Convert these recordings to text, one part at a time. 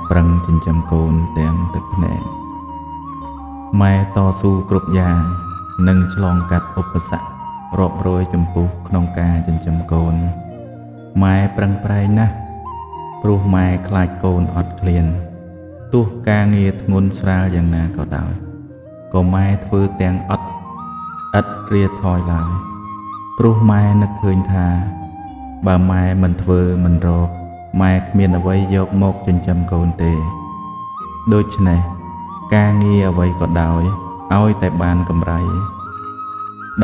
ប្រឹងចិញ្ចឹមកូនទាំងទឹកភ្នែកម៉ែតស៊ូគ្រប់យ៉ាងនិងឆ្លងកាត់ឧបសគ្គរាប់រយចំពោះក្នុងការចិញ្ចឹមកូនម៉ែប្រឹងប្រែងណាស់ព្រោះម៉ែខ្លាចកូនអត់ឃ្លានទោះការងារធ្ងន់ស្រាលយ៉ាងណាក៏ដោយក៏ម៉ែធ្វើទាំងឥតរាថយឡើយព្រោះម៉ែនឹកឃើញថាបើម៉ែមិនធ្វើមិនរកម៉ែគ្មានអ្វីយកមកចិញ្ចឹមកូនទេដូច្នេះការងារអ្វីក៏ដោយឲ្យតែបានកម្រៃ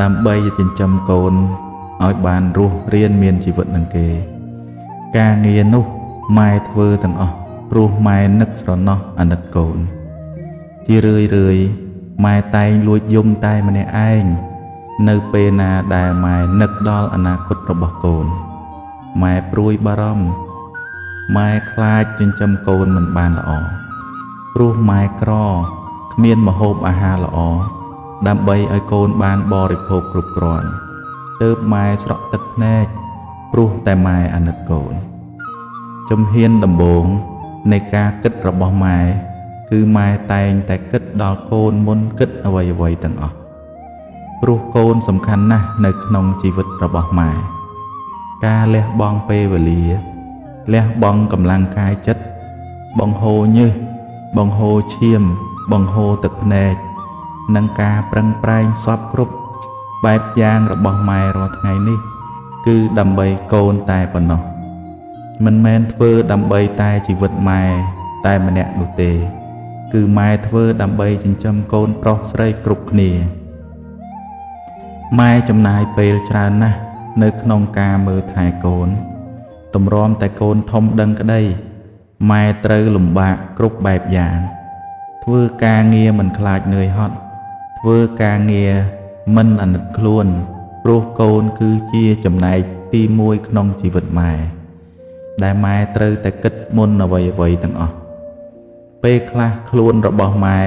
ដើម្បីចិញ្ចឹមកូនឲ្យបានរស់រានមានជីវិតនឹងគេការងារនោះម៉ែធ្វើទាំងអស់ព្រោះម៉ែនឹកស្រណោះអាណិតកូនជារឿយម៉ែតែងលួចយំតែម្នាក់ឯងនៅពេលណាដែលម៉ែនឹកដល់អនាគតរបស់កូនម៉ែព្រួយបារម្ភម៉ែខ្លាចចិញ្ចឹមកូនមិនបានល្អព្រោះម៉ែក្រគ្មានម្ហូបអាហារល្អដើម្បីឲ្យកូនបានបរិភោគគ្រប់គ្រាន់ទើបម៉ែស្រក់ទឹកភ្នែកព្រោះតែម៉ែអាណិតកូនជំហានដំបូងនៃការគិតរបស់ម៉ែគឺម៉ែតែងតែគិតដល់កូនមុនគិតអ្វីៗទាំងអស់ព្រោះកូនសំខាន់ណាស់នៅក្នុងជីវិតរបស់ម៉ែការលះបង់ពេលវេលាលះបង់កម្លាំងកាយចិត្តបង្ហូរញើសបង្ហូរឈាមបង្ហូរទឹកភ្នែកនិងការប្រឹងប្រែងសពគ្រប់បែបយ៉ាងរបស់ម៉ែរាល់ថ្ងៃនេះគឺដើម្បីកូនតែប៉ុណ្ណោះមិនមែនធ្វើដើម្បីតែជីវិតម៉ែតែម្នាក់នោះទេគឺម៉ែធ្វើដើម្បីចិញ្ចឹមកូនប្រុសស្រីគ្រប់គ្នាម៉ែចំណាយពេលច្រើនណាស់នៅក្នុងការមើលថែកូនទម្រាំតែកូនធំដឹងក្តីម៉ែត្រូវលំបាកគ្រប់បែបយ៉ាងធ្វើការងារមិនខ្លាចនឿយហត់ធ្វើការងារមិនអាណិតខ្លួនព្រោះកូនគឺជាចំណែកទី1ក្នុងជីវិតម៉ែដែលម៉ែត្រូវតែគិតមុនអ្វីៗទាំងអស់ពេលខ្លះខ្លួនរបស់ម៉ែ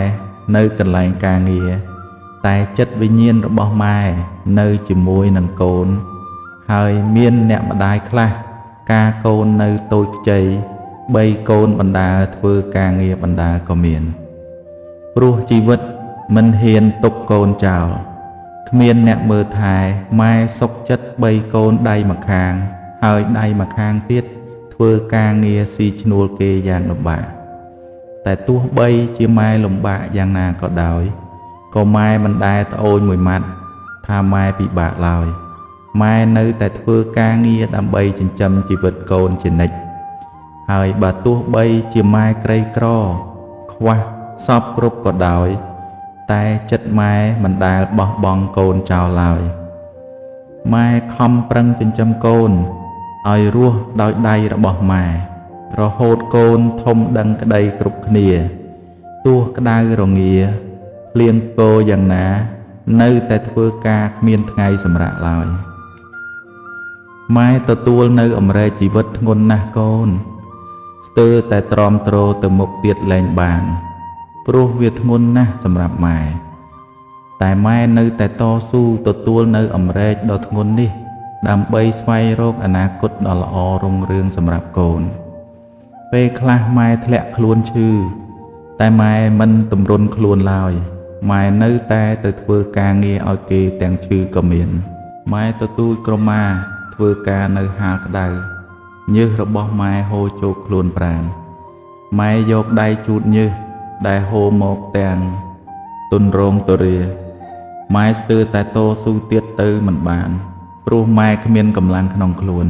នៅកន្លែងការងារតែចិត្តវិញ្ញាណរបស់ម៉ែនៅជាមួយនឹងកូនហើយមានអ្នកម្ដាយខ្លះការកូននៅតូចខ្ចី3កូនបណ្ដាធ្វើការងារបណ្ដាក៏មានព្រោះជីវិតមិនហ៊ានទុកកូនចោលគ្មានអ្នកមើលថែម៉ែសុខចិត្ត3កូនដៃម្ខាងហើយដៃម្ខាងទៀតធ្វើការងារស៊ីឈ្នួលគេយ៉ាងលំបាកតែទោះបីជាម៉ែលំបាកយ៉ាងណាក៏ដោយក៏ម៉ែមិនដែលត្អូញមួយម៉ាត់ថាម៉ែពិបាកឡើយម៉ែនៅតែធ្វើការងារដើម្បីចិញ្ចឹមជីវិតកូនជានិច្ចហើយបើទោះបីជាម៉ែក្រីក្រខ្វះសពគ្រប់ក៏ដោយតែចិត្តម៉ែមិនដែលបោះបង់កូនចោលឡើយម៉ែខំប្រឹងចិញ្ចឹមកូនឲ្យរស់ដោយដៃរបស់ម៉ែរហូតកូនធំដឹងក្តីគ្រប់គ្នាទោះក្តៅរងាភ្លៀងពរយ៉ាងណានៅតែធ្វើការគ្មានថ្ងៃសម្រាកឡើយម៉ែទទួលនៅអម្រែកជីវិតធ្ងន់ណាស់កូនស្ទើរតែទ្រាំទ្រទៅមុខទៀតលែងបានព្រោះវាធ្ងន់ណាស់សម្រាប់ម៉ែតែម៉ែនៅតែតស៊ូទទួលនៅអម្រែកដ៏ធ្ងន់នេះដើម្បីស្វែងរកអនាគតដ៏ល្អរុងរឿងសម្រាប់កូនពេលខ្លះម៉ែធ្លាក់ខ្លួនឈឺតែម៉ែមិនទម្រុនខ្លួនឡើយម៉ែនៅតែទៅធ្វើការងារឲ្យគេទាំងឈឺក៏មានម៉ែទទូចក្រមាធ្វើការនៅហាលក្តៅញើសរបស់ម៉ែហូរចូលខ្លួនប្រាណម៉ែយកដៃជូតញើសដែលហូរមកទាំងទុនរងទរាម៉ែស្ទើរតែតស៊ូទៀតទៅមិនបានព្រោះម៉ែគ្មានកម្លាំងក្នុងខ្លួន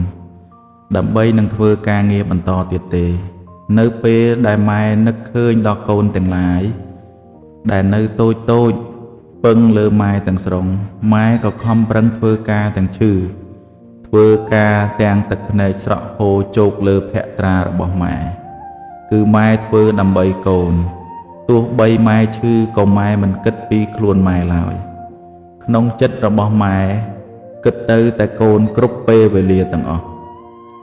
ដើម្បីនឹងធ្វើការងារបន្តទៀតទេនៅពេលដែលម៉ែនឹកឃើញដល់កូនទាំងឡាយដែលនៅតូចពឹងលើម៉ែទាំងស្រុងម៉ែក៏ខំប្រឹងធ្វើការទាំងឈឺធ្វើការទាំងទឹកភ្នែកស្រក់ហូរជោកលើភក្ត្រារបស់ម៉ែគឺម៉ែធ្វើដើម្បីកូនទោះបីម៉ែឈឺក៏ម៉ែមិនគិតពីខ្លួនម៉ែឡើយក្នុងចិត្តរបស់ម៉ែគិតទៅតែកូនគ្រប់ពេលវេលាទាំងអស់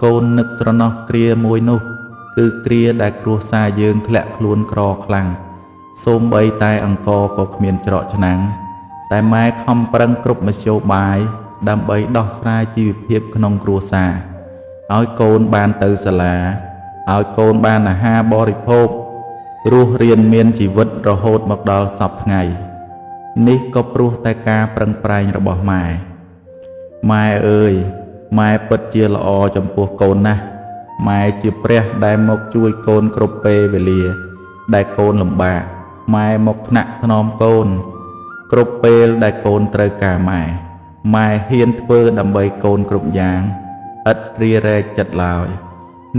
កូននឹកស្រណោះគ្រាមួយនោះគឺគ្រាដែលគ្រួសារយើងធ្លាក់ខ្លួនក្រខ្លាំងសូម្បីតែអង្គក៏គ្មានច្រកឆ្នាំងតែម៉ែខំប្រឹងគ្រប់មធ្យោបាយដើម្បីដោះស្រាយជីវភាពក្នុងគ្រួសារឲ្យកូនបានទៅសាលា ឲ្យកូនបានអាហារបរិភោគរស់រៀនមានជីវិតរហូតមកដល់សព្វថ្ងៃនេះក៏ព្រោះតែការប្រឹងប្រែងរបស់ម៉ែម៉ែអើយម៉ែពិតជាល្អចំពោះកូនណាស់ម៉ែជាព្រះដែលមកជួយកូនគ្រប់ពេលវេលាដែលកូនលំបាកម៉ែមកថ្នាក់ថ្នមកូនគ្រប់ពេលដែលកូនត្រូវការម៉ែហ៊ានធ្វើដើម្បីកូនគ្រប់យ៉ាងឥតរារែកចិត្តឡើយ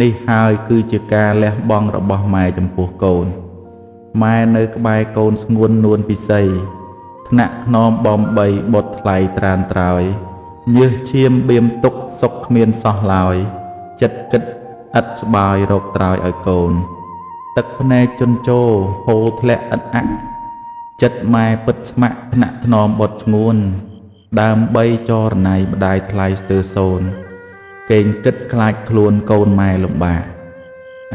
នេះហើយគឺជាការលះបង់របស់ម៉ែចំពោះកូនម៉ែនៅក្បែរកូនស្ងួននួនពិសីថ្នាក់ថ្នមបំបីបុតថ្លៃត្រានត្រើយញើសឈាមបៀមទុកសុខគ្មានសោះឡើយចិត្តគិតឥតស្បើយរកត្រើយឲ្យកូនទឹកភ្នែកជន់ជោហូរធ្លាក់ឥតអាក់ចិត្តម៉ែពិតស្ម័គ្រថ្នាក់ថ្នមបុតស្ងួនដើម្បីចរណៃម្ដាយថ្លៃស្ទើរសូនកេងគិតខ្លាចខ្លួនកូនម៉ែលំបាក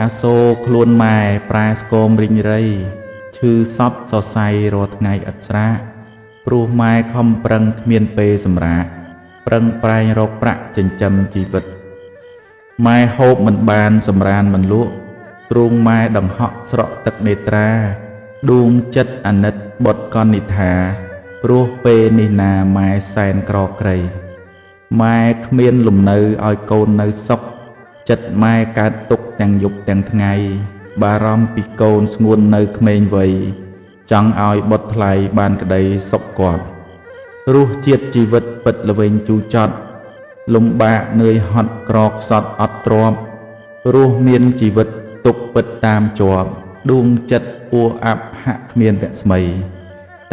អាសូរខ្លួនម៉ែប្រែស្គមរិញរៃឈឺសត់សរសៃរាល់ថ្ងៃឥតស្រាកព្រោះម៉ែខំប្រឹងគ្មានពេលសម្រាកប្រឹងប្រែងរកប្រាក់ចិញ្ចឹមជីវិតម៉ែហូបមិនបានសម្រានមិនលក់ទ្រូងម៉ែដង្ហក់ស្រក់ទឹកនេត្រាដួងចិត្តអាណិតបុតកននិថាព្រោះពេលនេះណាម៉ែសែនក្រក្រីម៉ែគ្មានលំនៅឲ្យកូននៅសុខចិត្តម៉ែកើតទុក្ខទាំងយប់ទាំងថ្ងៃបារម្ភពីកូនស្ងួននៅក្មេងវ័យចង់ឲ្យបុតថ្លៃបានក្តីសុខគាត់រសជាតិជីវិតពិតល្វីងជូរចត់លំបាកនឿយហត់ក្រខ្សត់អត់ទ្រាំរស់មានជីវិតទុកពិតតាមជាប់ដួងចិត្តពោះអាប់ហាក់គ្មានរស្មី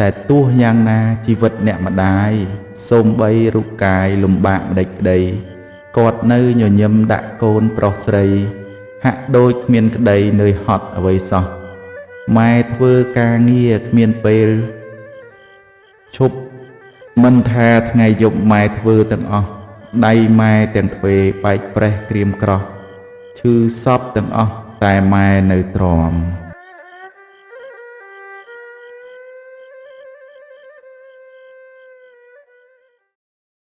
តែទោះយ៉ាងណាជីវិតអ្នកម្ដាយសូម្បីរូបកាយលំបាកម្ដេចក្ដីគាត់នៅញញឹមដាក់កូនប្រុសស្រីហាក់ដូចគ្មានក្ដីនឿយហត់អ្វីសោះម៉ែធ្វើការងារគ្មានពេលឈប់មិនថាថ្ងៃយប់ម៉ែធ្វើទាំងអស់ដៃម៉ែទាំងទ្វេបែកប្រេះក្រៀមក្រោះឈឺសពទាំងអស់តែម៉ែនៅទ្រាំ